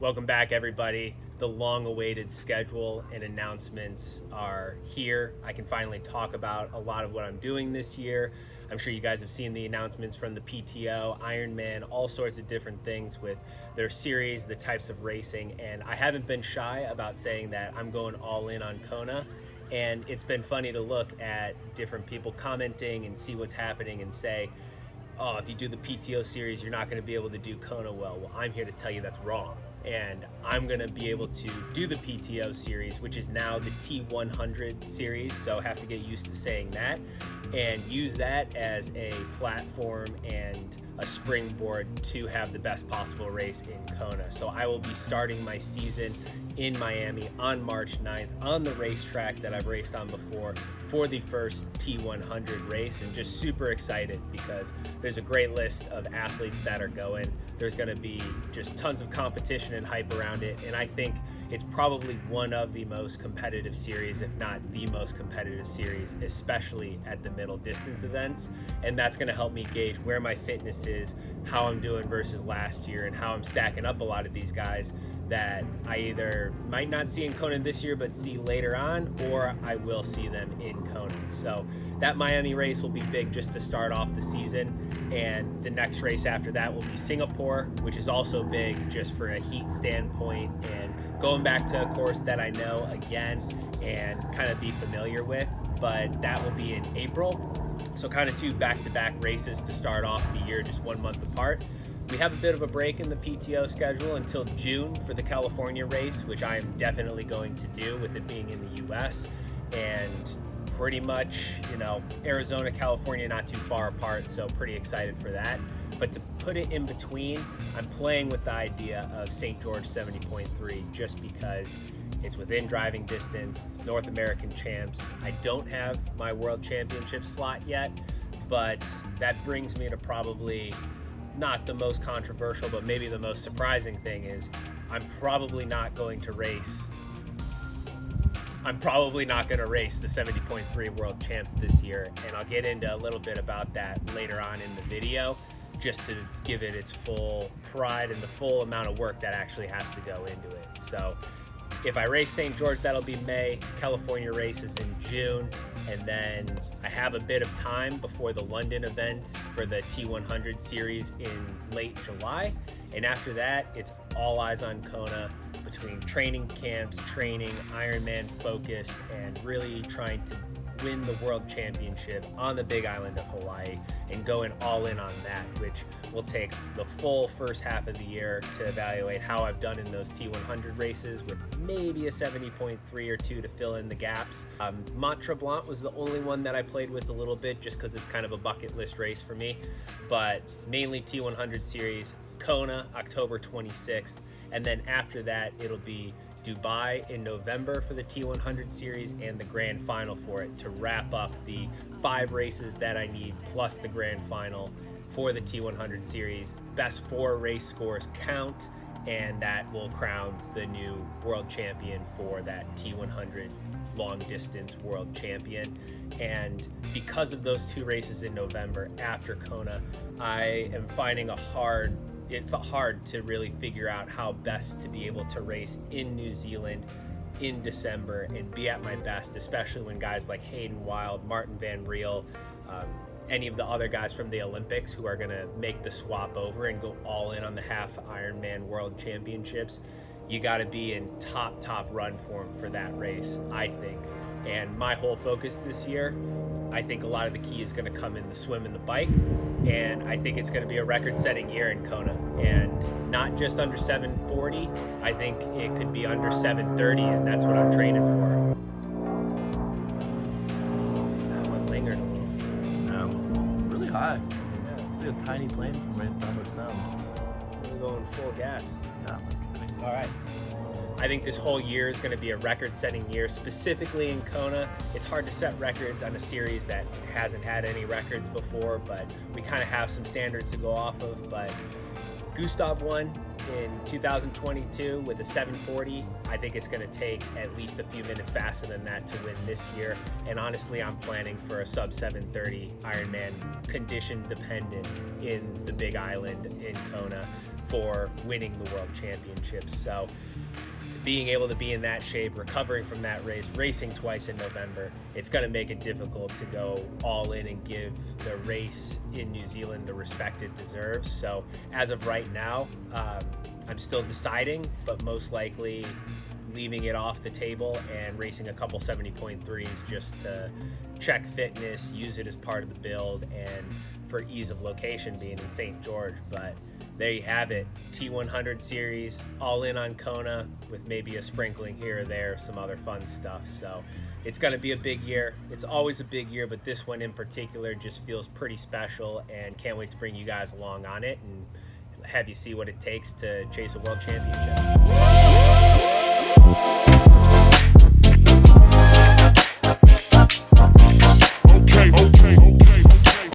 Welcome back, everybody. The long-awaited schedule and announcements are here. I can finally talk about a lot of what I'm doing this year. I'm sure you guys have seen the announcements from the PTO, Ironman, all sorts of different things with their series, the types of racing, and I haven't been shy about saying that I'm going all in on Kona. And it's been funny to look at different people commenting and see what's happening and say, oh, if you do the PTO series, you're not going to be able to do Kona well. Well, I'm here to tell you that's wrong. And I'm going to be able to do the PTO series, which is now the T100 series. So I have to get used to saying that and use that as a platform and a springboard to have the best possible race in Kona. So I will be starting my season in Miami on March 9th on the racetrack that I've raced on before for the first T100 race, and just super excited because there's a great list of athletes that are going. There's going to be just tons of competition and hype around it, and I think it's probably one of the most competitive series, if not the most competitive series, especially at the middle distance events. And that's going to help me gauge where my fitness is, how I'm doing versus last year, and how I'm stacking up a lot of these guys that I either might not see in Kona this year but see later on, or I will see them in Kona. So that Miami race will be big just to start off the season, and the next race after that will be Singapore, which is also big just for a heat standpoint and going back to a course that I know again and kind of be familiar with. But that will be in April, so kind of two back-to-back races to start off the year, just 1 month apart. We have a bit of a break in the PTO schedule until June for the California race, which I am definitely going to do with it being in the US. And pretty much, Arizona, California, not too far apart, so pretty excited for that. But to put it in between, I'm playing with the idea of St. George 70.3 just because it's within driving distance, it's North American champs. I don't have my world championship slot yet, but that brings me to probably not the most controversial, but maybe the most surprising thing is I'm probably not going to race the 70.3 world champs this year, and I'll get into a little bit about that later on in the video, just to give it its full pride and the full amount of work that actually has to go into it. So if I race St. George, that'll be May. California race is in June, and then I have a bit of time before the London event for the T100 series in late July. And after that, it's all eyes on Kona between training camps, training, Ironman focus, and really trying to win the world championship on the big island of Hawaii and going all in on that, which will take the full first half of the year to evaluate how I've done in those T100 races, with maybe a 70.3 or 2 to fill in the gaps. Mont Tremblant was the only one that I played with a little bit just because it's kind of a bucket list race for me, but mainly T100 series, Kona, October 26th, and then after that it'll be Dubai in November for the T100 series and the grand final for it to wrap up the 5 races that I need plus the grand final for the T100 series. Best 4 race scores count, and that will crown the new world champion for that T100 long distance world champion. And because of those 2 races in November after Kona, I am finding it felt hard to really figure out how best to be able to race in New Zealand in December and be at my best, especially when guys like Hayden Wild, Martin Van Riel, any of the other guys from the Olympics who are going to make the swap over and go all in on the half Ironman World Championships, you got to be in top run form for that race, I think. And my whole focus this year, I think a lot of the key is going to come in the swim and the bike, and I think it's going to be a record-setting year in Kona, and not just under 740. I think it could be under 730, and that's what I'm training for. That one lingered a little. Yeah, really high. Yeah, it's like a tiny plane from right not much sound. We're going full gas. Yeah. All right. I think this whole year is going to be a record-setting year, specifically in Kona. It's hard to set records on a series that hasn't had any records before, but we kind of have some standards to go off of. But Gustav won in 2022 with a 740. I think it's going to take at least a few minutes faster than that to win this year. And honestly, I'm planning for a sub 730 Ironman, condition dependent, in the Big Island in Kona for winning the world championships. So being able to be in that shape, recovering from that race, racing twice in November, it's going to make it difficult to go all in and give the race in New Zealand the respect it deserves. So as of right now, I'm still deciding, but most likely leaving it off the table and racing a couple 70.3s just to check fitness, use it as part of the build, and for ease of location being in St. George. But there you have it, T100 series, all in on Kona with maybe a sprinkling here or there of some other fun stuff. So it's going to be a big year. It's always a big year, but this one in particular just feels pretty special, and can't wait to bring you guys along on it and have you see what it takes to chase a world championship.